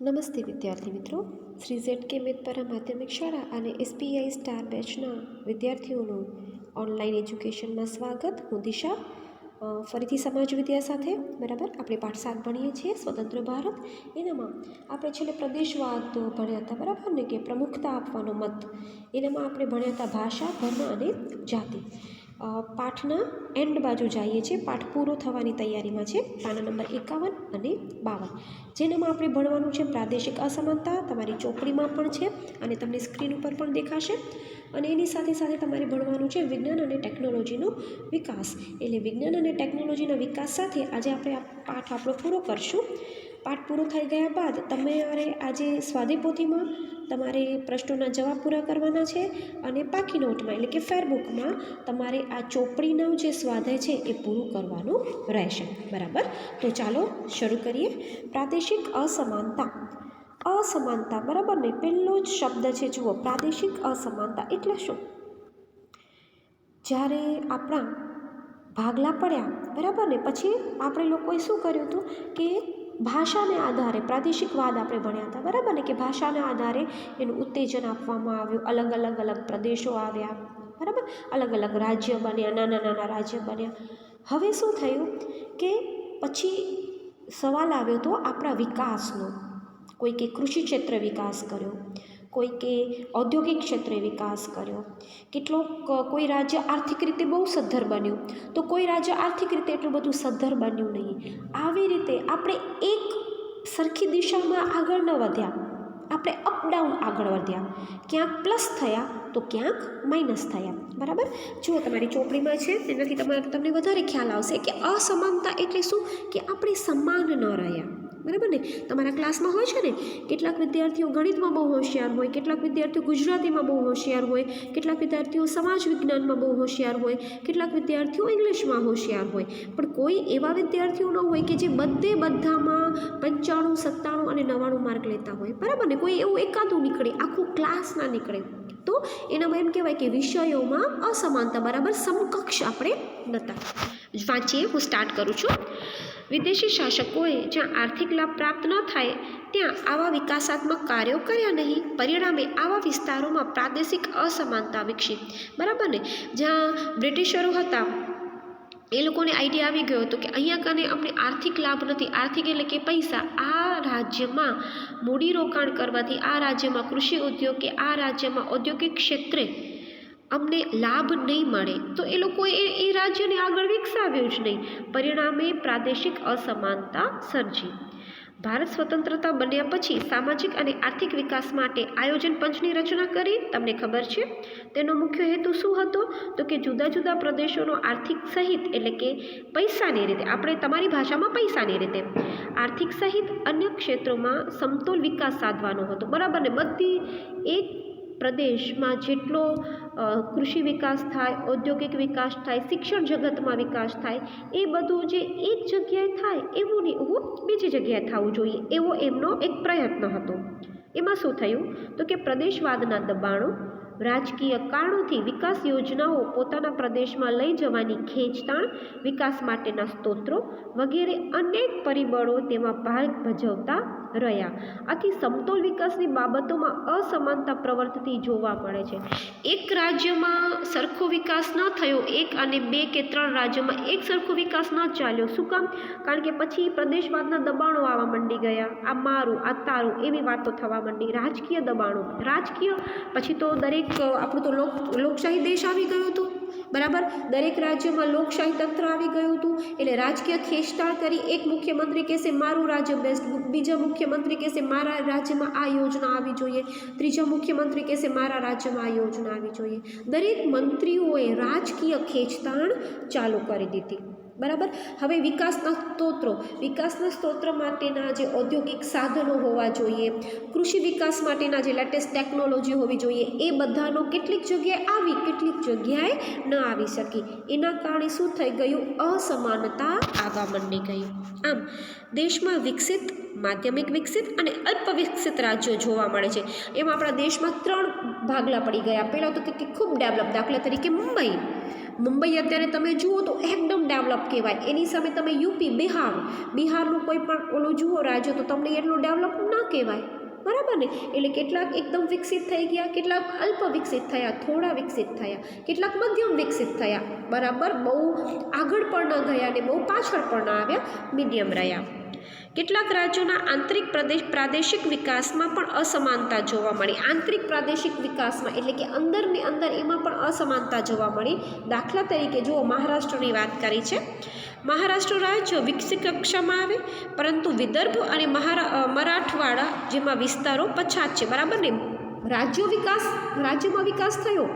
નમસ્તે વિદ્યાર્થી મિત્રો, શ્રી ઝેડ કે મેદપરા માધ્યમિક શાળા અને SBI સ્ટાર બેચના વિદ્યાર્થીઓનું ઓનલાઈન એજ્યુકેશનમાં સ્વાગત. હું દિશા ફરીથી સમાજ વિદ્યા સાથે. બરાબર, આપણે પાઠ 7 ભણીએ છીએ સ્વતંત્ર ભારત. એનામાં આપણે છેલ્લે પ્રદેશવાદ ભણ્યા હતા, બરાબર ને, કે પ્રમુખતા આપવાનો મત. એનામાં આપણે ભણ્યા હતા ભાષા, ધર્મ અને જાતિ. પાઠના એન્ડ બાજુ જઈએ છીએ, પાઠ પૂરો થવાની તૈયારીમાં છે. પાના નંબર 51 અને 52, જેનામાં આપણે ભણવાનું છે પ્રાદેશિક અસમાનતા. તમારી ચોપડીમાં પણ છે અને તમને સ્ક્રીન ઉપર પણ દેખાશે. અને એની સાથે સાથે તમારે ભણવાનું છે વિજ્ઞાન અને ટેકનોલોજીનો વિકાસ. એટલે વિજ્ઞાન અને ટેકનોલોજીના વિકાસ સાથે આજે આપણે આ પાઠ આપણો પૂરો કરશું. પાઠ પૂરો થઈ ગયા બાદ તમારે આજે સ્વાધ્યાય પોથીમાં તમારે પ્રશ્નોના જવાબ પૂરા કરવાના છે અને પાકી નોટમાં એટલે કે ફેરબુકમાં તમારે આ ચોપડીનું જે સ્વાધ્યાય છે એ પૂરું કરવાનું રહેશે. બરાબર, તો ચાલો શરૂ કરીએ. પ્રાદેશિક અસમાનતા. અસમાનતા, બરાબર ને, પહેલો જ શબ્દ છે, જુઓ, પ્રાદેશિક અસમાનતા એટલે શું? જ્યારે આપણા ભાગલા પડ્યા, બરાબર ને, પછી આપણે લોકોએ શું કર્યું હતું કે ભાષાને આધારે પ્રાદેશિકવાદ આપણે ભણ્યા હતા, બરાબર ને, કે ભાષાના આધારે એનું ઉત્તેજન આપવામાં આવ્યું. અલગ અલગ પ્રદેશો આવ્યા, બરાબર, અલગ અલગ રાજ્ય બન્યા, નાના નાના રાજ્ય બન્યા. હવે શું થયું કે પછી સવાલ આવ્યો તો આપણા વિકાસનો. કોઈકે કૃષિ ક્ષેત્રે વિકાસ કર્યો, કોઈકે ઔદ્યોગિક ક્ષેત્રે વિકાસ કર્યો, કોઈ રાજ્ય આર્થિક રીતે બહુ સદ્ધર બન્યું, તો કોઈ રાજ્ય આર્થિક રીતે એટલું બધું સદ્ધર બન્યું નહીં. આવી રીતે આપણે એક સરખી દિશામાં આગળ ન વધ્યા, આપણે અપડાઉન આગળ વધ્યા. ક્યાંક પ્લસ થયા તો ક્યાંક માઇનસ થયા. બરાબર, જુઓ તમારી ચોપડીમાં છે, એનાથી તમને વધારે ખ્યાલ આવશે કે અસમાનતા એટલે શું, કે આપણે સમાન ન રહ્યા. બરાબર ને, તમારા ક્લાસમાં હોય છે ને, કેટલાક વિદ્યાર્થીઓ ગણિતમાં બહુ હોશિયાર હોય, કેટલાક વિદ્યાર્થીઓ ગુજરાતીમાં બહુ હોશિયાર હોય, કેટલાક વિદ્યાર્થીઓ સમાજ વિજ્ઞાનમાં બહુ હોશિયાર હોય, કેટલાક વિદ્યાર્થીઓ ઇંગ્લિશમાં હોશિયાર હોય. પણ કોઈ એવા વિદ્યાર્થીઓ ન હોય કે જે બધામાં 95, 97 અને 99 માર્ક લેતા હોય. બરાબર ને, કોઈ એવું એકાદું નીકળે, આખું ક્લાસ ના નીકળે. તો એનામાં એમ કહેવાય કે વિષયોમાં અસમાનતા, બરાબર, સમકક્ષ આપણે નહોતા. વાંચીએ, હું સ્ટાર્ટ કરું છું. વિદેશી શાસકોએ જ્યાં આર્થિક લાભ પ્રાપ્ત ન થાય ત્યાં આવા વિકાસાત્મક કાર્યો કર્યા નહીં. પરિણામે આવા વિસ્તારોમાં પ્રાદેશિક અસમાનતા વિકસી. બરાબર ને, જ્યાં બ્રિટિશરો હતા એ લોકોને આઈડિયા આવી ગયો હતો કે અહીંયા કને અમને આર્થિક લાભ નથી. આર્થિક એટલે કે પૈસા. આ રાજ્યમાં મૂડીરોકાણ કરવાથી, આ રાજ્યમાં કૃષિ ઉદ્યોગ કે આ રાજ્યમાં ઔદ્યોગિક ક્ષેત્રે અમને લાભ નહીં મળે, તો એ લોકોએ એ રાજ્યને આગળ વિકસાવ્યું જ નહીં. પરિણામે પ્રાદેશિક અસમાનતા સર્જી. ભારત સ્વતંત્રતા બન્યા પછી સામાજિક અને આર્થિક વિકાસ માટે આયોજન પંચની રચના કરી. તમને ખબર છે તેનો મુખ્ય હેતુ શું હતો? તો કે જુદા જુદા પ્રદેશોનો આર્થિક સહિત એટલે કે પૈસાની રીતે, આપણે તમારી ભાષામાં પૈસાની રીતે, આર્થિક સહિત અન્ય ક્ષેત્રોમાં સમતોલ વિકાસ સાધવાનો હતો. બરાબર ને, બધી એક પ્રદેશમાં જેટલો કૃષિ વિકાસ થાય, ઔદ્યોગિક વિકાસ થાય, શિક્ષણ જગતમાં વિકાસ થાય, એ બધું જે એક જગ્યાએ થાય એવું નહીં, એવું બીજી જગ્યાએ થવું જોઈએ, એવો એમનો એક પ્રયત્ન હતો. એમાં શું થયું તો કે પ્રદેશવાદના દબાણો, રાજકીય કારણોથી વિકાસ યોજનાઓ પોતાના પ્રદેશમાં લઈ જવાની ખેંચતાણ, વિકાસ માટેના સ્તોત્રો વગેરે અનેક પરિબળો તેમાં ભાગ ભજવતા રહ્યા. આથી સમતોલ વિકાસની બાબતોમાં અસમાનતા પ્રવર્તતી જોવા મળે છે. એક રાજ્યમાં સરખો વિકાસ ન થયો, 1 અને 2 કે 3 રાજ્યોમાં એક સરખો વિકાસ ન ચાલ્યો. શું કામ? કારણ કે પછી પ્રદેશવાદના દબાણો આવવા માંડી ગયા. આ મારું, આ તારું, એવી વાતો થવા માંડી. રાજકીય દબાણો, રાજકીય, પછી તો દરેક આપણું તો લોકશાહી દેશ આવી ગયું હતું. બરાબર, દરેક રાજ્યમાં લોકશાહી તંત્ર આવી ગયું હતું. એટલે રાજકીય ખેંચતાણ કરી. એક મુખ્યમંત્રી કહેશે મારું રાજ્ય બેસ્ટ, બીજા મુખ્યમંત્રી કહેશે મારા રાજ્યમાં આ યોજના આવી જોઈએ, ત્રીજા મુખ્યમંત્રી કહેશે મારા રાજ્યમાં આ યોજના આવી જોઈએ. દરેક મંત્રીઓએ રાજકીય ખેંચતાણ ચાલુ કરી દીધી. બરાબર, હવે વિકાસના સ્ત્રોત માટેના જે ઔદ્યોગિક સાધનો હોવા જોઈએ, કૃષિ વિકાસ માટેના જે લેટેસ્ટ ટેકનોલોજી હોવી જોઈએ, એ બધાનો કેટલીક જગ્યાએ આવી, કેટલીક જગ્યાએ ન આવી શકી. એના કારણે શું થઈ ગયું? અસમાનતા આવવા માંડી ગઈ. આમ દેશમાં વિકસિત, માધ્યમિક વિકસિત અને અલ્પ વિકસિત રાજ્યો જોવા મળે છે. એમાં આપણા દેશમાં 3 ભાગલા પડી ગયા. પહેલાં તો કે ખૂબ ડેવલપ, દાખલા તરીકે મુંબઈ, મુંબઈ અત્યારે તમે જુઓ તો એકદમ ડેવલપ કહેવાય, એની સામે તમે યુપી, બિહારનું કોઈ પણ ઓલું જુઓ રાજ્ય તો તમને એટલું ડેવલપ ના કહેવાય, બરાબર ને. એટલે કેટલાક એકદમ વિકસિત થઈ ગયા, કેટલાક અલ્પ વિકસિત થયા, થોડા વિકસિત થયા, કેટલાક મધ્યમ વિકસિત થયા, બરાબર. બહુ આગળ પણ ન ગયા અને બહુ પાછળ પણ ના આવ્યા, મીડિયમ રહ્યા. કેટલાક રાજ્યોના આંતરિક પ્રાદેશિક વિકાસમાં પણ અસમાનતા જોવા મળી. આંતરિક પ્રાદેશિક વિકાસમાં એટલે કે અંદરની અંદર એમાં પણ અસમાનતા જોવા મળી. દાખલા તરીકે જુઓ, મહારાષ્ટ્રની વાત કરી છે. મહારાષ્ટ્ર રાજ્ય વિકસિત કક્ષામાં આવે, પરંતુ વિદર્ભ અને મરાઠવાડા જેમાં વિસ્તારો પછાત છે, બરાબર ને. રાજ્યમાં વિકાસ થયો,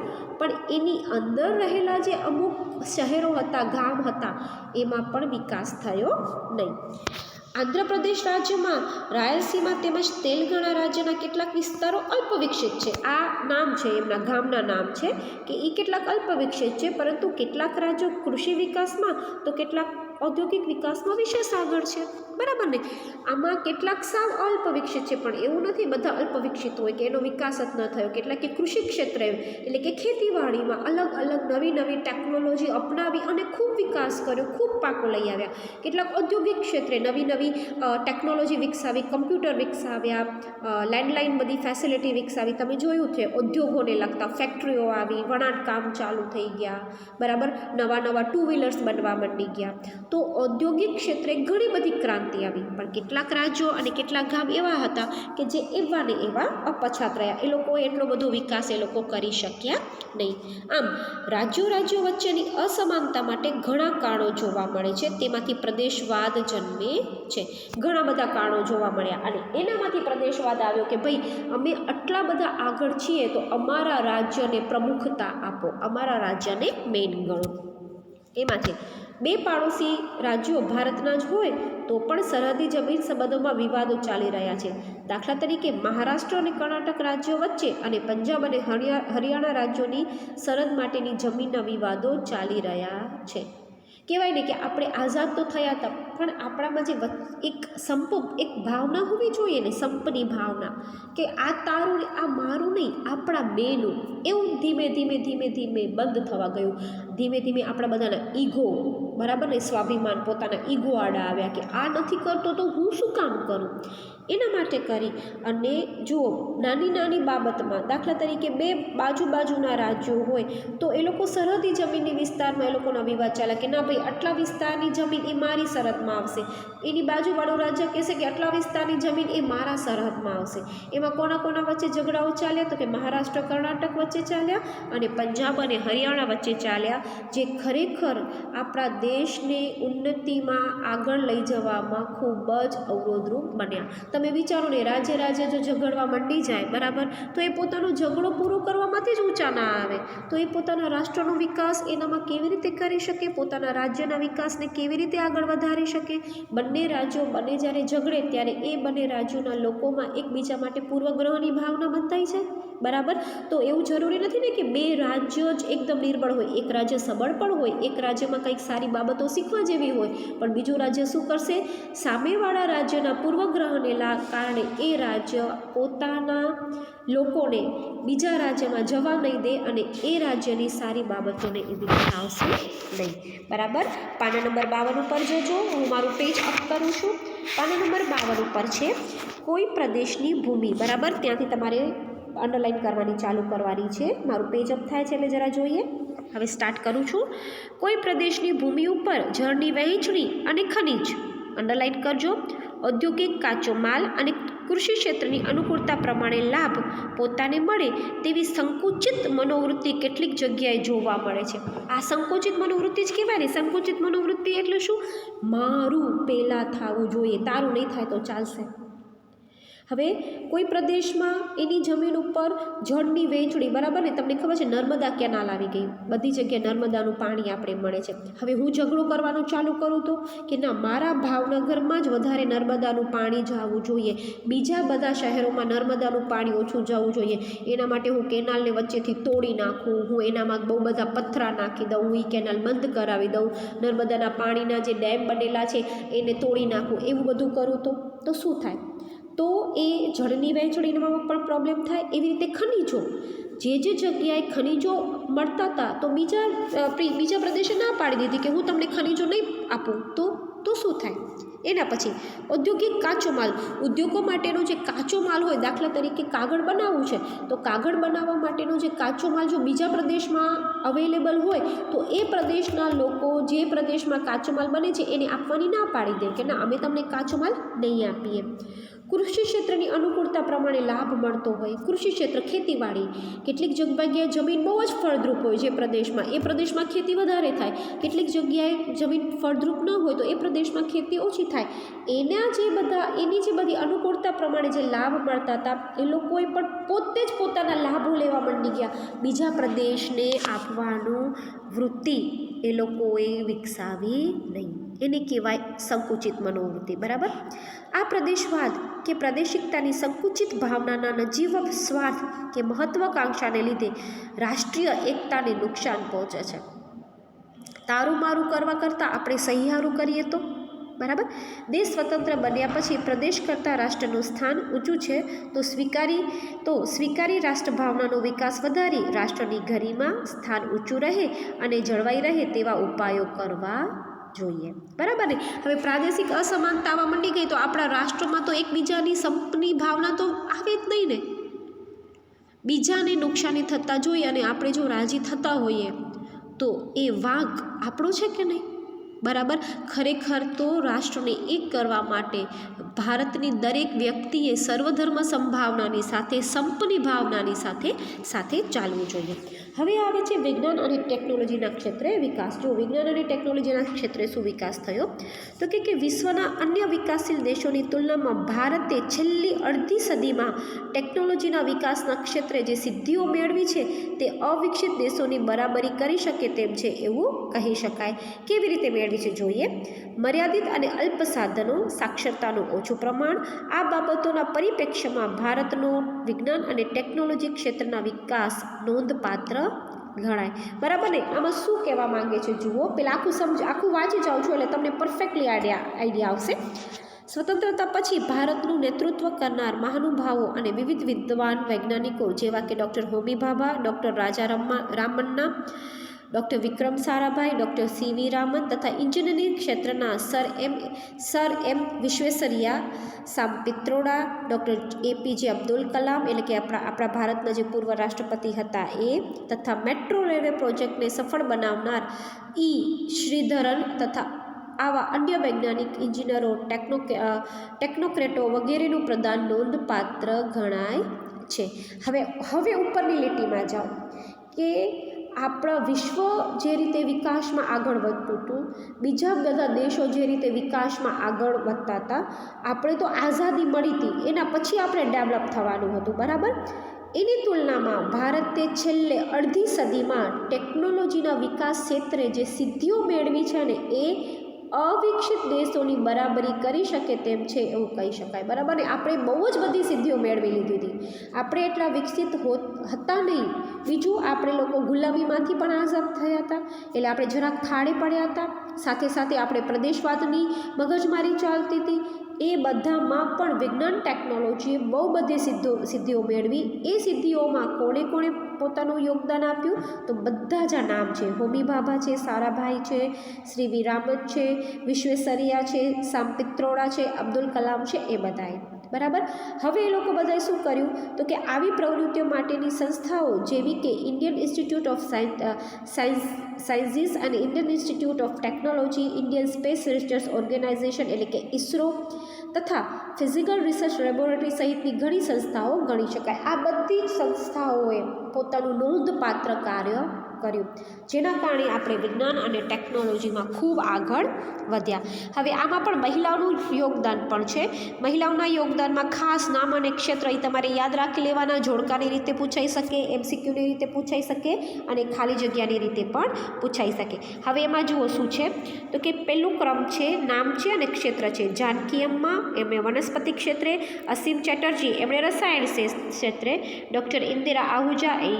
પણ એની અંદર રહેલા જે અમુક શહેરો હતા, ગામ હતા, એમાં પણ વિકાસ થયો નહીં. આંધ્રપ્રદેશ રાજ્યમાં રાયલસીમા તેમજ તેલંગાણા રાજ્યના કેટલાક વિસ્તારો અલ્પ વિકસિત છે. આ નામ છે, એમના ગામના નામ છે કે એ કેટલાક અલ્પ વિકસિત છે, પરંતુ કેટલાક રાજ્યો કૃષિ વિકાસમાં તો કેટલાક ઔદ્યોગિક વિકાસમાં વિશેષ આગળ છે, બરાબર ને. આમાં કેટલાક સાવ અલ્પ વિકસિત છે, પણ એવું નથી બધા અલ્પ વિકસિત હોય કે એનો વિકાસ જ ન થયો. કેટલાકે કૃષિ ક્ષેત્રે એટલે કે ખેતીવાડીમાં અલગ અલગ નવી નવી ટેકનોલોજી અપનાવી અને ખૂબ વિકાસ કર્યો, ખૂબ પાકો લઈ આવ્યા. કેટલાક ઔદ્યોગિક ક્ષેત્રે નવી નવી ટેકનોલોજી વિકસાવી, કમ્પ્યુટર વિકસાવ્યા, લેન્ડલાઇન બધી ફેસિલિટી વિકસાવી. તમે જોયું છે, ઉદ્યોગોને લગતા ફેક્ટરીઓ આવી, વણાટ કામ ચાલુ થઈ ગયા, બરાબર. નવા નવા 2 વ્હીલર્સ બનવા માંડી ગયા. તો ઔદ્યોગિક ક્ષેત્રે ઘણી બધી ક્રાંતિ આવી, પણ કેટલાક રાજ્યો અને કેટલાક ગામ એવા હતા કે જે એવા ને એવા અપછાત રહ્યા. એ લોકો એટલો બધો વિકાસ એ લોકો કરી શક્યા નહીં. આમ રાજ્યો વચ્ચેની અસમાનતા માટે ઘણા કારણો જોવા મળે છે. તેમાંથી પ્રદેશવાદ જન્મે છે. ઘણા બધા કારણો જોવા મળ્યા અને એનામાંથી પ્રદેશવાદ આવ્યો કે ભાઈ અમે આટલા બધા આગળ છીએ તો અમારા રાજ્યને પ્રમુખતા આપો, અમારા રાજ્યને મેઇન ગણો. એમાંથી 2 પાડોશી રાજ્યો ભારતના જ હોય તો પણ સરહદી જમીન સંબંધોમાં વિવાદો ચાલી રહ્યા છે. દાખલા તરીકે મહારાષ્ટ્ર અને કર્ણાટક રાજ્યો વચ્ચે અને પંજાબ અને હરિયાણા રાજ્યોની સરહદ માટેની જમીનના વિવાદો ચાલી રહ્યા છે. કહેવાય ને કે આપણે આઝાદ તો થયા હતા, પણ આપણામાં જે એક ભાવના હોવી જોઈએ ને, સંપની ભાવના, કે આ તારું ને આ મારું નહીં, આપણા બેનું, એવું ધીમે ધીમે બંધ થવા ગયું. ધીમે ધીમે આપણા બધાના ઈગો, બરાબર ને, સ્વાભિમાન, પોતાના ઈગો આડા આવ્યા કે આ નથી કરતો તો હું શું કામ કરું. એના માટે કરી અને જુઓ, નાની નાની બાબતમાં, દાખલા તરીકે 2 બાજુના રાજ્યો હોય તો એ લોકો સરહદી જમીનની વિસ્તારમાં એ લોકોના વિવાદ ચાલે કે ના ભાઈ આટલા વિસ્તારની જમીન એ મારી સરહદમાં આવશે, એની બાજુવાળું રાજ્ય કહેશે કે આટલા વિસ્તારની જમીન એ મારા સરહદમાં આવશે. એમાં કોના વચ્ચે ઝઘડાઓ ચાલ્યા તો કે મહારાષ્ટ્ર કર્ણાટક વચ્ચે ચાલ્યા અને પંજાબ અને હરિયાણા વચ્ચે ચાલ્યા, જે ખરેખર આપણા દેશને ઉન્નતિમાં આગળ લઈ જવામાં ખૂબ જ અવરોધરૂપ બન્યા. તમે વિચારો ને, રાજ્ય જો ઝઘડવા માંડી જાય, બરાબર, તો એ પોતાનો ઝઘડો પૂરો કરવામાંથી જ ઊંચા ના આવે, તો એ પોતાના રાષ્ટ્રનો વિકાસ એનામાં કેવી રીતે કરી શકે, પોતાના રાજ્યના વિકાસને કેવી રીતે આગળ વધારી શકે. બંને રાજ્યો જ્યારે ઝઘડે ત્યારે એ બંને રાજ્યોના લોકોમાં એકબીજા માટે પૂર્વગ્રહની ભાવના બંધાઈ છે, બરાબર. તો એવું જરૂરી નથી ને કે 2 રાજ્યો જ એકદમ નિર્બળ હોય, એક રાજ્ય સબળ પણ હોય, એક રાજ્યમાં કંઈક સારી બાબતો શીખવા જેવી હોય, પણ બીજું રાજ્ય શું કરશે, સામેવાળા રાજ્યના પૂર્વગ્રહને કારણે એ રાજ્ય પોતાના લોકોને બીજા રાજ્યમાં જવા નહીં દે અને એ રાજ્યની સારી બાબતોને એ વિકસાવશે નહીં, બરાબર. પાના નંબર 52 ઉપર જોજો, હું મારું પેજ અપ કરું છું. પાના નંબર 52 ઉપર છે કોઈ પ્રદેશની ભૂમિ, બરાબર. ત્યાંથી તમારે અંડરલાઇન કરવાની ચાલુ કરવાની છે. મારું પેજ અપ થાય છે એટલે જરા જોઈએ. હવે સ્ટાર્ટ કરું છું. કોઈ પ્રદેશની ભૂમિ ઉપર જળની વહેંચણી અને ખનિજ, અંડરલાઇન કરજો, ઔદ્યોગિક કાચો માલ અને કૃષિ ક્ષેત્રની અનુકૂળતા પ્રમાણે લાભ પોતાને મળે તેવી સંકુચિત મનોવૃત્તિ કેટલીક જગ્યાએ જોવા મળે છે. આ સંકુચિત મનોવૃત્તિ જ કહેવાય ને. સંકુચિત મનોવૃત્તિ એટલે શું? મારું પહેલાં થવું જોઈએ, તારું નહીં થાય તો ચાલશે. હવે કોઈ પ્રદેશમાં એની જમીન ઉપર જળની વહેંચણી, બરાબર ને, તમને ખબર છે નર્મદા કેનાલ આવી ગઈ, બધી જગ્યાએ નર્મદાનું પાણી આપણે મળે છે. હવે હું ઝઘડો કરવાનું ચાલુ કરું તો કે ના, મારા ભાવનગરમાં જ વધારે નર્મદાનું પાણી જવું જોઈએ, બીજા બધા શહેરોમાં નર્મદાનું પાણી ઓછું જવું જોઈએ, એના માટે હું કેનાલને વચ્ચેથી તોડી નાખું, હું એનામાં બહુ બધા પથરા નાખી દઉં, હું એ કેનાલ બંધ કરાવી દઉં, નર્મદાના પાણીના જે ડેમ બનેલા છે એને તોડી નાખું, એવું બધું કરું તો શું થાય? તો એ જળની વહેંચણીમાં પણ પ્રોબ્લેમ થાય. એવી રીતે ખનિજો, જે જગ્યાએ ખનિજો મળતા હતા તો બીજા પ્રદેશે ના પાડી દીધી કે હું તમને ખનિજો નહીં આપું, તો શું થાય? એના પછી ઔદ્યોગિક કાચો માલ, ઉદ્યોગો માટેનો જે કાચો માલ હોય, દાખલા તરીકે કાગળ બનાવવું છે તો કાગળ બનાવવા માટેનો જે કાચો માલ જો બીજા પ્રદેશમાં અવેલેબલ હોય તો એ પ્રદેશના લોકો જે પ્રદેશમાં કાચો માલ બને છે એને આપવાની ના પાડી દે કે ના, અમે તમને કાચો માલ નહીં આપીએ. કૃષિ ક્ષેત્રની અનુકૂળતા પ્રમાણે લાભ મળતો હોય. કૃષિ ક્ષેત્ર, ખેતીવાડી, કેટલીક જગ્યાએ જમીન બહુ જ ફળદ્રુપ હોય જે પ્રદેશમાં, એ પ્રદેશમાં ખેતી વધારે થાય. કેટલીક જગ્યાએ જમીન ફળદ્રુપ ન હોય તો એ પ્રદેશમાં ખેતી ઓછી થાય. એની જે બધી અનુકૂળતા પ્રમાણે જે લાભ મળતા હતા એ લોકોએ પણ પોતે જ પોતાના લાભો લેવા માંડી ગયા. બીજા પ્રદેશને આપવાનું વૃત્તિ એ લોકોએ વિકસાવી નહીં. એને કહેવાય સંકુચિત મનોવૃત્તિ. બરાબર. આ પ્રદેશવાદ કે પ્રાદેશિકતાની સંકુચિત ભાવનાના નજીવ સ્વાર્થ કે મહત્વાકાંક્ષાને લીધે રાષ્ટ્રીય એકતાને નુકસાન પહોંચે છે. તારું મારું કરવા કરતાં આપણે સહિયારું કરીએ તો બરાબર. દેશ સ્વતંત્ર બન્યા પછી પ્રદેશ કરતાં રાષ્ટ્રનું સ્થાન ઊંચું છે તો સ્વીકારી રાષ્ટ્રભાવનાનો વિકાસ વધારી રાષ્ટ્રની ગરિમા સ્થાન ઊંચું રહે અને જળવાઈ રહે તેવા ઉપાયો કરવા જોઈએ. બરાબર ને. હવે પ્રાદેશિક અસમાનતા આવવા માંડી ગઈ તો આપણા રાષ્ટ્રમાં તો એકબીજાની સંપની ભાવના તો આવે જ નહીં ને. બીજાને નુકસાની થતાં જોઈએ અને આપણે જો રાજી થતા હોઈએ તો એ વાંક આપણો છે કે નહીં? બરાબર. ખરેખર તો રાષ્ટ્રને એક કરવા માટે ભારતની દરેક વ્યક્તિએ સર્વધર્મ સંભાવનાની સાથે, સંપની ભાવનાની સાથે ચાલવું જોઈએ. હવે આવે છે વિજ્ઞાન અને ટેકનોલોજીના ક્ષેત્રે વિકાસ. જો વિજ્ઞાન અને ટેકનોલોજીના ક્ષેત્રે શું વિકાસ થયો તો કે વિશ્વના અન્ય વિકાસશીલ દેશોની તુલનામાં ભારતે છેલ્લી અડધી સદીમાં ટેકનોલોજીના વિકાસના ક્ષેત્રે જે સિદ્ધિઓ મેળવી છે તે અવિકસિત દેશોની બરાબરી કરી શકે તેમ છે એવું કહી શકાય. કેવી રીતે મેળવી છે જોઈએ. મર્યાદિત અને અલ્પ સાધનો, સાક્ષરતાનું ઓછું પ્રમાણ, આ બાબતોના પરિપ્રેક્ષ્યમાં ભારતનો વિજ્ઞાન અને ટેકનોલોજી ક્ષેત્રના વિકાસ નોંધપાત્ર ગણાય. બરાબર ને. આમાં શું કહેવા માંગે છે જુઓ. પેલા આખું વાંચી જાઉં છું એટલે તમને પરફેક્ટલી આઈડિયા આવશે. સ્વતંત્રતા પછી ભારતનું નેતૃત્વ કરનાર મહાનુભાવો અને વિવિધ વિદ્વાન વૈજ્ઞાનિકો જેવા કે ડૉક્ટર હોમી ભાભા, ડૉક્ટર રાજા Ramanna, doctor Vikram Sarabhai, doctor C V Raman તથા એન્જિનિયરિંગ ક્ષેત્રના સર એમ વિશ્વેશ્વરૈયા, સામ પિત્રોડા, ડૉક્ટર એપીજે અબ્દુલ કલામ એટલે કે આપણા ભારતના જે પૂર્વ રાષ્ટ્રપતિ હતા એ, તથા મેટ્રો રેલવે પ્રોજેક્ટને સફળ બનાવનાર શ્રીધરન તથા આવા અન્ય વૈજ્ઞાનિક, ઇન્જિનિયરો, ટેકનોક્રેટો વગેરેનું પ્રદાન નોંધપાત્ર ગણાય છે. હવે ઉપરની લીટીમાં જાઓ કે આપણા વિશ્વ જે રીતે વિકાસમાં આગળ વધતું હતું, બીજા બધા દેશો જે રીતે વિકાસમાં આગળ વધતા હતા, આપણે તો આઝાદી મળી હતી એના પછી આપણે ડેવલપ થવાનું હતું. બરાબર. એની તુલનામાં ભારતે છેલ્લે અડધી સદીમાં ટેકનોલોજીના વિકાસ ક્ષેત્રે જે સિદ્ધિઓ મેળવી છે ને એ અવિકસિત દેશોની બરાબરી કરી શકે તેમ છે એવું કહી શકાય. બરાબર ને. આપણે બહુ જ બધી સિદ્ધિઓ મેળવી લીધી હતી. આપણે એટલા વિકસિત હતા નહીં. બીજું, આપણે લોકો ગુલામીમાંથી પણ આઝાદ થયા હતા એટલે આપણે જરાક થાળે પડ્યા હતા. સાથે સાથે આપણે પ્રદેશવાદની મગજમારી ચાલતી હતી. એ બધામાં પણ વિજ્ઞાન ટેકનોલોજીએ બહુ બધી સિદ્ધિઓ મેળવી. એ સિદ્ધિઓમાં કોણે પોતાનું યોગદાન આપ્યું તો બધા જ નામ છે. હોમી ભાભા છે, સારાભાઈ છે, શ્રી વી રામન છે, વિશ્વેશ્વરૈયા છે, સામ પિત્રોડા છે, અબ્દુલ કલામ છે, એ બધાએ. બરાબર. હવે એ લોકો બધાએ શું કર્યું તો કે આવી પ્રવૃત્તિઓ માટેની સંસ્થાઓ જેવી કે ઇન્ડિયન ઇન્સ્ટિટ્યૂટ ઓફ સાયન્સીસ અને Indian Institute of Technology, Indian Space Research Organisation એટલે કે ઇસરો તથા ફિઝિકલ રિસર્ચ લેબોરેટરી સહિતની ઘણી સંસ્થાઓ ગણી શકાય. આ બધી જ સંસ્થાઓએ પોતાનું નોંધપાત્ર કાર્ય કર્યું, જેના કારણે આપણે વિજ્ઞાન અને ટેકનોલોજીમાં ખૂબ આગળ વધ્યા. હવે આમાં પણ મહિલાઓનું યોગદાન પણ છે. મહિલાઓના યોગદાનમાં ખાસ નામ અને ક્ષેત્ર એ તમારે યાદ રાખી લેવાના. જોડકાની રીતે પૂછાઈ શકે, એમસીક્યુની રીતે પૂછાઈ શકે અને ખાલી જગ્યાની રીતે પણ પૂછાઈ શકે. હવે એમાં જુઓ શું છે તો કે પહેલું ક્રમ છે, નામ છે અને ક્ષેત્ર છે. જાનકી અમ્મા એમણે વનસ્પતિ ક્ષેત્રે, અસીમ ચેટર્જી એમણે રસાયણ ક્ષેત્રે, ડૉક્ટર ઇન્દિરા આહુજા એ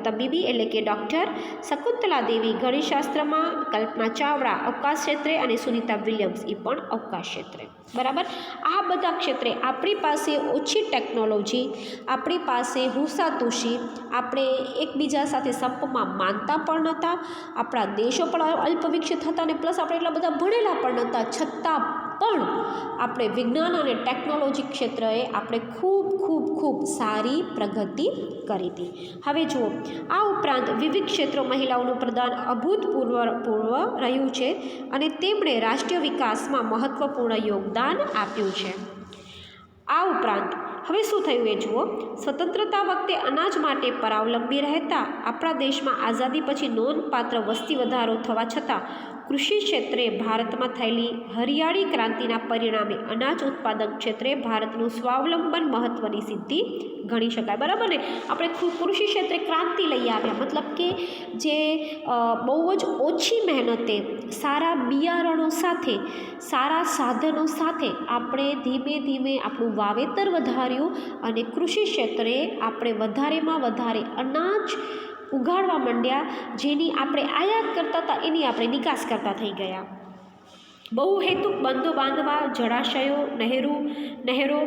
તબીબી એટલે કે ડૉક્ટર, શકુંતલા દેવી ગણિતશાસ્ત્રમાં, કલ્પના ચાવડા અવકાશ ક્ષેત્રે અને સુનિતા વિલિયમ્સ એ પણ અવકાશ ક્ષેત્રે. બરાબર. આ બધા ક્ષેત્રે આપણી પાસે ઓછી ટેકનોલોજી, આપણી પાસે હુસાતુશી, આપણે એકબીજા સાથે સંપર્કમાં માનતા પણ નહોતા, આપણા દેશો પણ અલ્પ વિકસિત હતા અને પ્લસ આપણે એટલા બધા ભણેલા પણ નહોતા, છતાં પણ આપણે વિજ્ઞાન અને ટેકનોલોજી ક્ષેત્રએ આપણે ખૂબ સારી પ્રગતિ કરી હતી. હવે જુઓ, આ ઉપરાંત વિવિધ ક્ષેત્રો મહિલાઓનું પ્રદાન અભૂતપૂર્વ રહ્યું છે અને તેમણે રાષ્ટ્રીય વિકાસમાં મહત્ત્વપૂર્ણ યોગદાન આપ્યું છે. આ ઉપરાંત હવે શું થયું એ જુઓ. સ્વતંત્રતા વખતે અનાજ માટે પરાવલંબી રહેતા આપણા દેશમાં આઝાદી પછી નોંધપાત્ર વસ્તી વધારો થવા છતાં કૃષિ ક્ષેત્રે ભારતમાં થયેલી હરિયાળી ક્રાંતિના પરિણામે અનાજ ઉત્પાદન ક્ષેત્રે ભારતનું સ્વાવલંબન મહત્ત્વની સિદ્ધિ ગણી શકાય. બરાબર ને. આપણે કૃષિ ક્ષેત્રે ક્રાંતિ લઈ આવ્યા, મતલબ કે જે બહુ જ ઓછી મહેનતે સારા બિયારણો સાથે, સારા સાધનો સાથે આપણે ધીમે ધીમે આપણું વાવેતર વધાર્યું અને કૃષિ ક્ષેત્રે આપણે વધારેમાં વધારે અનાજ ઉગાડવા માંડ્યા, જેની આપણે આયાત કરતા હતા એની આપણે નિકાસ કરતા થઈ ગયા. બહુહેતુક બંધો બાંધવા, જળાશયો, નહેરો,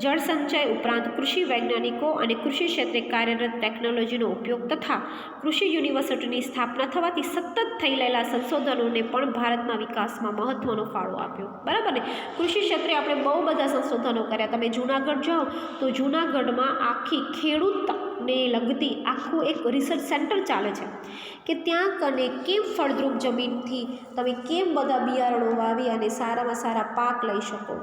જળસંચય ઉપરાંત કૃષિ વૈજ્ઞાનિકો અને કૃષિ ક્ષેત્રે કાર્યરત ટેકનોલોજીનો ઉપયોગ તથા કૃષિ યુનિવર્સિટીની સ્થાપના થવાથી સતત થઈ રહેલા સંશોધનોને પણ ભારતના વિકાસમાં મહત્ત્વનો ફાળો આપ્યો. બરાબર ને. કૃષિ ક્ષેત્રે આપણે બહુ બધા સંશોધનો કર્યા. તમે જૂનાગઢ જાઓ તો જૂનાગઢમાં આખી ખેડૂતને લગતી આખું એક રિસર્ચ સેન્ટર ચાલે છે કે ત્યાં કને કેમ ફળદ્રુપ જમીનથી તમે કેમ બધા બિયારણો વાવી અને સારામાં સારા પાક લઈ શકો.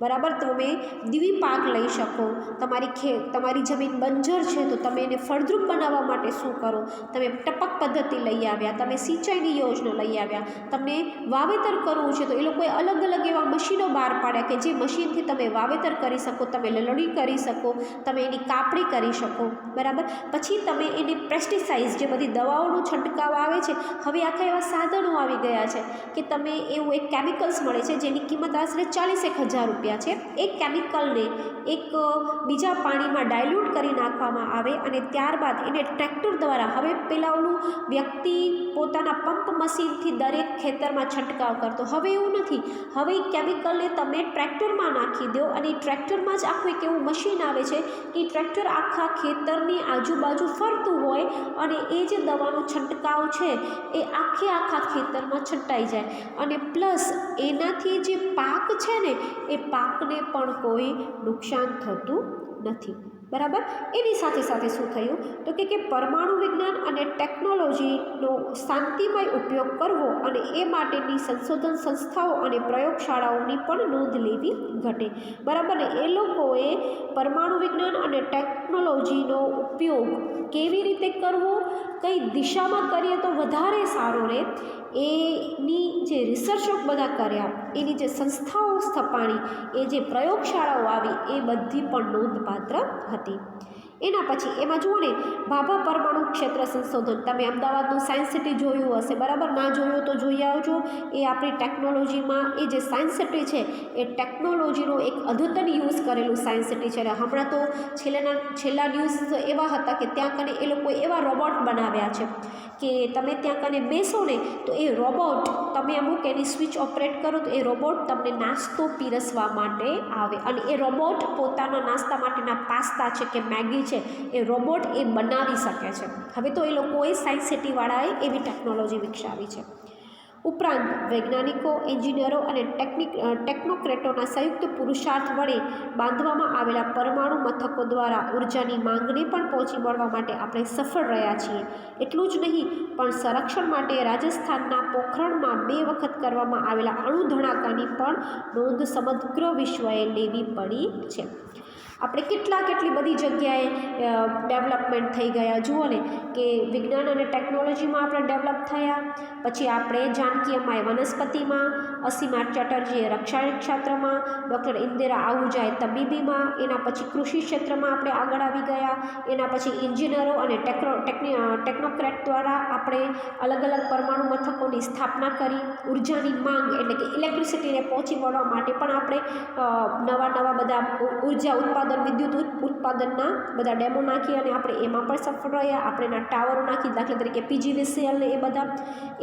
બરાબર. તમે દ્વિપાક લઈ શકો. તમારી જમીન બંજર છે તો તમે એને ફળદ્રુપ બનાવવા માટે શું કરો. તમે ટપક પદ્ધતિ લઈ આવ્યા, તમે સિંચાઈની યોજના લઈ આવ્યા, તમને વાવેતર કરવું છે તો એ લોકોએ અલગ અલગ એવા મશીનો બહાર પાડ્યા કે જે મશીનથી તમે વાવેતર કરી શકો, તમે લલણી કરી શકો, તમે એની કાપણી કરી શકો. બરાબર. પછી તમે એની પેસ્ટિસાઇડ્સ, જે બધી દવાઓનો છંટકાવ આવે છે, હવે આખા એવા સાધનો આવી ગયા છે કે તમે એવું એક કેમિકલ્સ મળે છે જેની કિંમત આશરે 40,000 રૂપિયા છે. એ કેમિકલને એક બીજા પાણીમાં ડાયલ્યુટ કરી નાખવામાં આવે અને ત્યારબાદ એને ટ્રેક્ટર દ્વારા, હવે પહેલાં ઓલું વ્યક્તિ પોતાના પંપ મશીનથી દરેક ખેતરમાં છંટકાવ કરતો, હવે એવું નથી. હવે એ કેમિકલને તમે ટ્રેક્ટરમાં નાખી દો અને ટ્રેક્ટરમાં જ આખું એક એવું મશીન આવે છે કે ટ્રેક્ટર આખા ખેતરની આજુબાજુ ફરતું હોય અને એ જે દવાનો છંટકાવ છે એ આખા ખેતરમાં છંટાઈ જાય અને પ્લસ એનાથી જે પાક છે ને એ પાકને પણ કોઈ નુકસાન થતું નથી. બરાબર. એની સાથે સાથે શું થયું તો કે પરમાણુ વિજ્ઞાન અને ટેકનોલોજીનો શાંતિમય ઉપયોગ કરવો અને એ માટેની સંશોધન સંસ્થાઓ અને પ્રયોગશાળાઓની પણ નોંધ લેવી ઘટે. બરાબર ને. એ લોકોએ પરમાણુ વિજ્ઞાન અને ટેકનોલોજીનો ઉપયોગ કેવી રીતે કરવો, કઈ દિશામાં કરીએ તો વધારે સારો રહે, એની જે રિસર્ચો બધા કર્યા, એની જે સંસ્થાઓ સ્થપાણી, એ જે પ્રયોગશાળાઓ આવી, એ બધી પણ નોંધપાત્ર હતી. એના પછી એમાં જુઓ ને, ભાભા પરમાણુ ક્ષેત્ર સંશોધન, તમે અમદાવાદનું સાયન્સ સિટી જોયું હશે. બરાબર. ના જોયું તો જોઈ આવજો. એ આપણી ટેકનોલોજીમાં એ જે સાયન્સ સિટી છે એ ટેકનોલોજીનો એક અદ્યતન યુઝ કરેલું સાયન્સ સિટી છે. હમણાં તો છેલ્લા ન્યૂઝ એવા હતા કે ત્યાં કને એ લોકોએ એવા રોબોટ બનાવ્યા છે કે તમે ત્યાં કને બેસો ને તો એ રોબોટ, તમે અમુક એની સ્વિચ ઓપરેટ કરો તો એ રોબોટ તમને નાસ્તો પીરસવા માટે આવે અને એ રોબોટ પોતાના નાસ્તા માટેના પાસ્તા છે કે મેગી છે એ રોબોટ એ બનાવી શકે છે. હવે તો એ લોકોએ સાયન્સ સિટીવાળાએ એવી ટેકનોલોજી વિકસાવી છે. ઉપરાંત વૈજ્ઞાનિકો, એન્જિનિયરો અને ટેકનોક્રેટોના સંયુક્ત પુરુષાર્થ વડે બાંધવામાં આવેલા પરમાણુ મથકો દ્વારા ઉર્જાની માંગને પણ પહોંચી વળવા માટે આપણે સફળ રહ્યા છીએ. એટલું જ નહીં પણ સંરક્ષણ માટે રાજસ્થાનના પોખરણમાં 2 વખત કરવામાં આવેલા અણુ ધડાકાની પણ નોંધ સમગ્ર વિશ્વએ લેવી પડી છે. આપણે કેટલી બધી જગ્યાએ ડેવલપમેન્ટ થઈ ગયા. જુઓ ને કે વિજ્ઞાન અને ટેકનોલોજીમાં આપણે ડેવલપ થયા, પછી આપણે જાનકી અમાએ વનસ્પતિમાં, અસીમા ચેટર્જીએ રક્ષાયણ ક્ષેત્રમાં, ડૉક્ટર ઇન્દિરા આહુજાએ તબીબીમાં, એના પછી કૃષિ ક્ષેત્રમાં આપણે આગળ આવી ગયા. એના પછી ઇન્જિનિયરો અને ટેકનોક્રેટ દ્વારા આપણે અલગ અલગ પરમાણુ મથકોની સ્થાપના કરી. ઉર્જાની માંગ એટલે કે ઇલેક્ટ્રિસિટીને પહોંચી વળવા માટે પણ આપણે નવા બધા ઉર્જા ઉત્પાદન, વિદ્યુત ઉત્પાદનના બધા ડેમો નાખી અને આપણે એમાં પણ સફળ રહ્યા. આપણે એના ટાવરો નાખી, દાખલા તરીકે PGVCL ને એ બધા.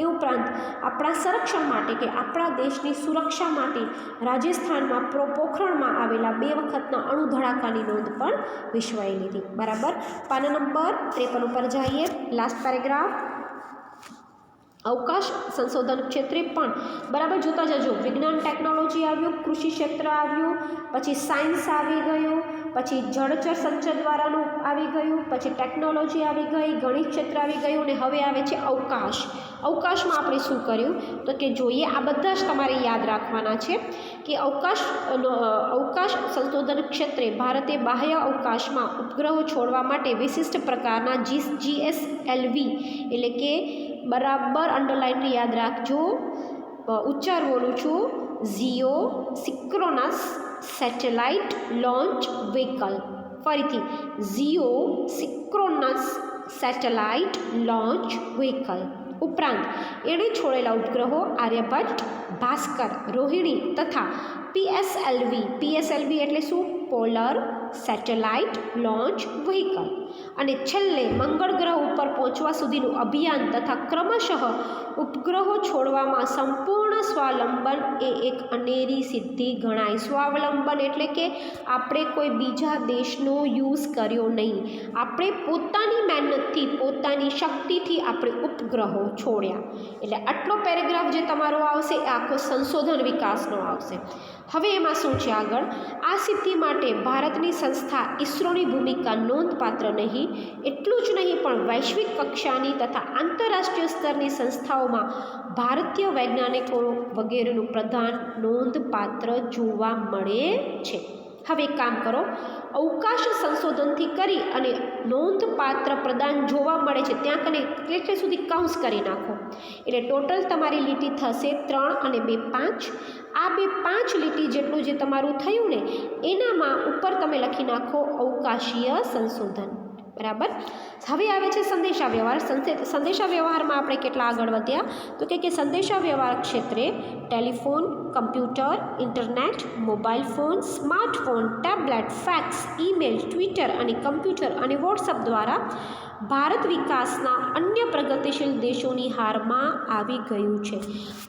એ ઉપરાંત આપણા સંરક્ષણ માટે કે આપણા દેશની સુરક્ષા માટે રાજસ્થાનમાં પોખરણમાં આવેલા 2 વખતના અણુ ધડાકાની નોંધ પણ વિશ્વએ લીધી. બરાબર. પાના નંબર 53 ઉપર જઈએ. Last paragraph. અવકાશ સંશોધન ક્ષેત્રે પણ બરાબર જોતા જજો. વિજ્ઞાન ટેકનોલોજી આવ્યું, કૃષિ ક્ષેત્ર આવ્યું, પછી સાયન્સ આવી ગયું, પછી જળચર સંચય દ્વારાનું આવી ગયું, પછી ટેકનોલોજી આવી ગઈ, ગણિત ક્ષેત્ર આવી ગયું અને હવે આવે છે અવકાશ. અવકાશમાં આપણે શું કર્યું તો કે જોઈએ, આ બધા જ તમારે યાદ રાખવાના છે કે અવકાશ સંશોધન ક્ષેત્રે ભારતે બાહ્ય અવકાશમાં ઉપગ્રહો છોડવા માટે વિશિષ્ટ પ્રકારના GSLV એટલે કે બરાબર અંડરલાઇન યાદ રાખજો, ઉચ્ચાર બોલું છું, ઝીઓ સિક્રોનસ સેટેલાઇટ લોન્ચ વ્હીકલ. ફરીથી ઝીઓ સિક્રોનસ સેટેલાઇટ લોન્ચ વ્હીકલ. ઉપરાંત એણે છોડેલા ઉપગ્રહો આર્યભટ્ટ, ભાસ્કર, રોહિણી તથા PSLV એટલે શું? Polar satellite launch vehicle. અને છેલ્લે મંગળ ગ્રહ ઉપર પહોંચવા સુધીનું અભિયાન તથા ક્રમશઃ ઉપગ્રહો છોડવામાં સંપૂર્ણ સ્વાવલંબન એ એક અનેરી સિદ્ધિ ગણાય. સ્વાવલંબન એટલે કે આપણે કોઈ બીજા દેશનો યુઝ કર્યો નહીં, આપણે પોતાની મહેનતથી, પોતાની શક્તિથી આપણે ઉપગ્રહો છોડ્યા. એટલે આટલો પેરેગ્રાફ જે તમારો આવશે એ આખો સંશોધન વિકાસનો આવશે. હવે એમાં શું છે આગળ? આ સિદ્ધિ માટે ભારતની સંસ્થા ઇસરોની ભૂમિકા નોંધપાત્ર નહીં, એટલું જ નહીં પણ વૈશ્વિક કક્ષાની તથા આંતરરાષ્ટ્રીય સ્તરની સંસ્થાઓમાં ભારતીય વૈજ્ઞાનિકો વગેરેનું પ્રદાન નોંધપાત્ર જોવા મળે છે. હવે એક કામ કરો, અવકાશ સંશોધનથી કરી અને નોંધપાત્ર પ્રદાન જોવા મળે છે ત્યાં કને કેટલે સુધી કાઉન્સ કરી નાખો. એટલે ટોટલ તમારી લીટી થશે 3 અને 2 5. આ 2 5 લીટી જેટલું જે તમારું થયું ને એનામાં ઉપર તમે લખી નાખો અવકાશીય સંશોધન. બરાબર. હવે આવે છે સંદેશા વ્યવહાર. સંદેશા વ્યવહારમાં આપણે કેટલા આગળ વધ્યા તો કે સંદેશા વ્યવહાર ક્ષેત્રે telephone, computer, internet, mobile phone, smartphone, tablet, fax, email, Twitter અને કમ્પ્યુટર અને વોટ્સઅપ દ્વારા ભારત વિકાસના અન્ય પ્રગતિશીલ દેશોની હારમાં આવી ગયું છે.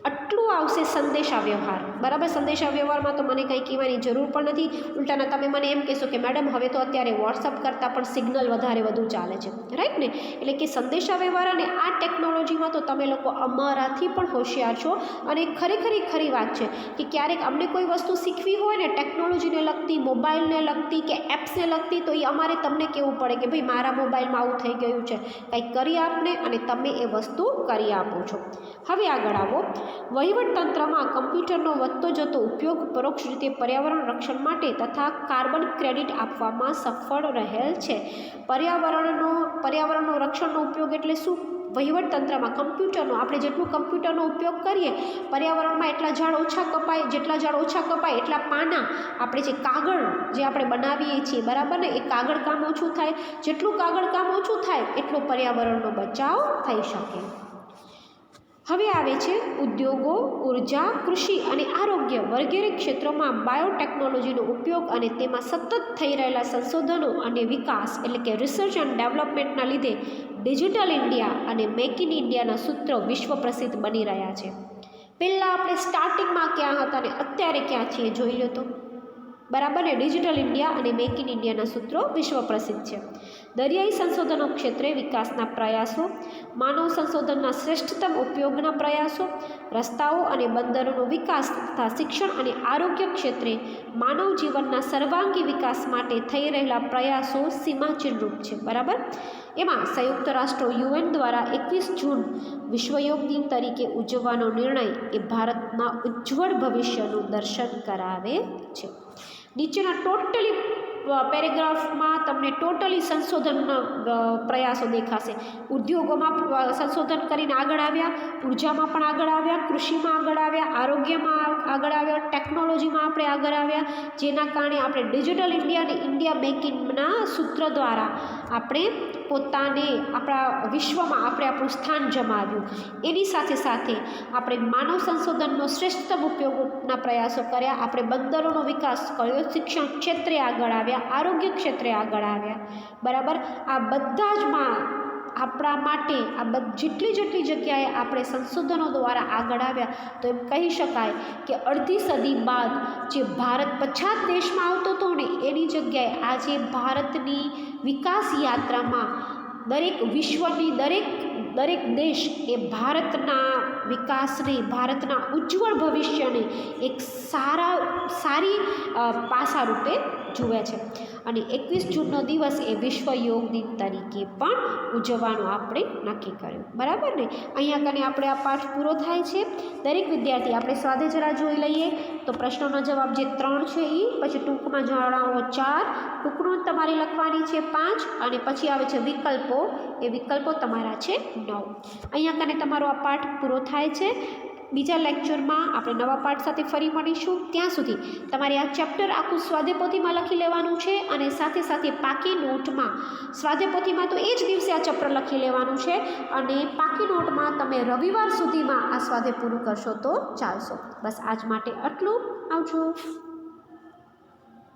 આટલું આવશે સંદેશા વ્યવહાર. બરાબર. સંદેશા વ્યવહારમાં તો મને કંઈ કહેવાની જરૂર પણ નથી. ઉલટાના તમે મને એમ કહેશો કે મેડમ હવે તો અત્યારે વોટ્સઅપ કરતાં પણ સિગ્નલ વધારે વધુ ચાલે છે, રાઈટ ને? એટલે કે સંદેશા વ્યવહાર અને આ ટેકનોલોજીમાં તો તમે લોકો અમારાથી પણ હોશિયાર છો. અને ખરી વાત છે કે ક્યારેક અમને કોઈ વસ્તુ શીખવી હોય ને ટેકનોલોજીને લગતી, મોબાઈલને લગતી કે એપ્સને લગતી, તો એ અમારે તમને કહેવું પડે કે ભાઈ મારા મોબાઈલમાં આવું થઈ ગયું છે, કંઈક કરી આપને, અને તમે એ વસ્તુ કરી આપો છો. હવે આગળ આવો. વહીવટતંત્રમાં કમ્પ્યુટરનો વધતો જતો ઉપયોગ પરોક્ષ રીતે પર્યાવરણ રક્ષણ માટે તથા કાર્બન ક્રેડિટ આપવામાં સફળ રહેલ છે. પર્યાવરણનો રક્ષણનો ઉપયોગ એટલે શું? વહીવટતંત્રમાં કમ્પ્યુટરનો, આપણે જેટલું કમ્પ્યુટરનો ઉપયોગ કરીએ પર્યાવરણમાં એટલા ઝાડ ઓછા કપાય, જેટલા ઝાડ ઓછા કપાય એટલા પાના, આપણે જે કાગળ જે આપણે બનાવીએ છીએ, બરાબર ને, એ કાગળ કામ ઓછું થાય. જેટલું કાગળ કામ ઓછું થાય એટલો પર્યાવરણનો બચાવ થઈ શકે. હવે આવે છે ઉદ્યોગો, ઉર્જા, કૃષિ અને આરોગ્ય વગેરે ક્ષેત્રોમાં બાયોટેકનોલોજીનો ઉપયોગ અને તેમાં સતત થઈ રહેલા સંશોધનો અને વિકાસ એટલે કે રિસર્ચ એન્ડ ડેવલપમેન્ટના લીધે ડિજિટલ ઇન્ડિયા અને મેક ઇન ઇન્ડિયાના સૂત્રો વિશ્વ પ્રસિદ્ધ બની રહ્યા છે. પહેલાં આપણે સ્ટાર્ટિંગમાં ક્યાં હતા ને અત્યારે ક્યાં છીએ જોઈ લો તો. બરાબર ને? ડિજિટલ ઇન્ડિયા અને મેક ઇન ઇન્ડિયાના સૂત્રો વિશ્વ પ્રસિદ્ધ છે. દરિયાઈ સંશોધનો ક્ષેત્રે વિકાસના પ્રયાસો, માનવ સંશોધનના શ્રેષ્ઠતમ ઉપયોગના પ્રયાસો, રસ્તાઓ અને બંદરોનો વિકાસ તથા શિક્ષણ અને આરોગ્ય ક્ષેત્રે માનવ જીવનના સર્વાંગી વિકાસ માટે થઈ રહેલા પ્રયાસો સીમાચિહ્નરૂપ છે. બરાબર. એમાં સંયુક્ત રાષ્ટ્રો UN દ્વારા 21 જૂન વિશ્વ યોગ દિન તરીકે ઉજવવાનો નિર્ણય એ ભારતના ઉજ્જવળ ભવિષ્યનું દર્શન કરાવે છે. નીચેના ટોટલી પેરેગ્રાફમાં તમને ટોટલી સંશોધનના પ્રયાસો દેખાશે. ઉદ્યોગોમાં સંશોધન કરીને આગળ આવ્યા, ઉર્જામાં પણ આગળ આવ્યા, કૃષિમાં આગળ આવ્યા, આરોગ્યમાં આગળ આવ્યા, ટેકનોલોજીમાં આપણે આગળ આવ્યા, જેના કારણે આપણે ડિજિટલ ઇન્ડિયા અને ઇન્ડિયા બેન્કિંગના સૂત્ર દ્વારા આપણે પોતાને આપણા વિશ્વમાં આપણે આપણું સ્થાન જમાવ્યું. એની સાથે સાથે આપણે માનવ સંશોધનનો શ્રેષ્ઠતમ ઉપયોગના પ્રયાસો કર્યા, આપણે બંદરોનો વિકાસ કર્યો, શિક્ષણ ક્ષેત્રે આગળ આવ્યા, આરોગ્ય ક્ષેત્રે આગળ આવ્યા. બરાબર, આ બધા જ આપણા માટે આ જેટલી જગ્યાએ આપણે સંશોધનો દ્વારા આગળ આવ્યા, તો એમ કહી શકાય કે અડધી સદી બાદ જે ભારત પછાત દેશમાં આવતો હતો ને, એની જગ્યાએ આજે ભારતની વિકાસ યાત્રામાં દરેક વિશ્વની દરેક દેશ એ ભારતના વિકાસને, ભારતના ઉજ્જવળ ભવિષ્યને એક સારી પાસા રૂપે જુએ છે. અને 21 જૂનનો દિવસ એ વિશ્વ યોગ દિન તરીકે પણ ઉજવવાનું આપણે નક્કી કર્યું. બરાબર ને? અહીંયા કને આપણે આ પાઠ પૂરો થાય છે. દરેક વિદ્યાર્થી આપણે સ્વાધ્યાય જરા જોઈ લઈએ. તો પ્રશ્નોનો જવાબ જે 3 છે એ, પછી ટૂંકમાં જણાવો 4, ટૂંકનું તમારે લખવાની છે 5, અને પછી આવે છે વિકલ્પો. એ વિકલ્પો તમારા છે 9. અહીંયા કને તમારો આ પાઠ પૂરો થાય છે. બીજા લેક્ચરમાં આપણે નવા પાઠ સાથે ફરી મળીશું. ત્યાં સુધી તમારે આ ચેપ્ટર આખું સ્વાધ્યાયપોથીમાં લખી લેવાનું છે, અને સાથે સાથે પાકી નોટમાં સ્વાધ્યાયપોથીમાં તો એ જ દિવસે આ ચેપ્ટર લખી લેવાનું છે, અને પાકી નોટમાં તમે રવિવાર સુધીમાં આ સ્વાધ્યાય પૂરું કરશો તો ચાલશો. બસ આજ માટે આટલું. આવજો.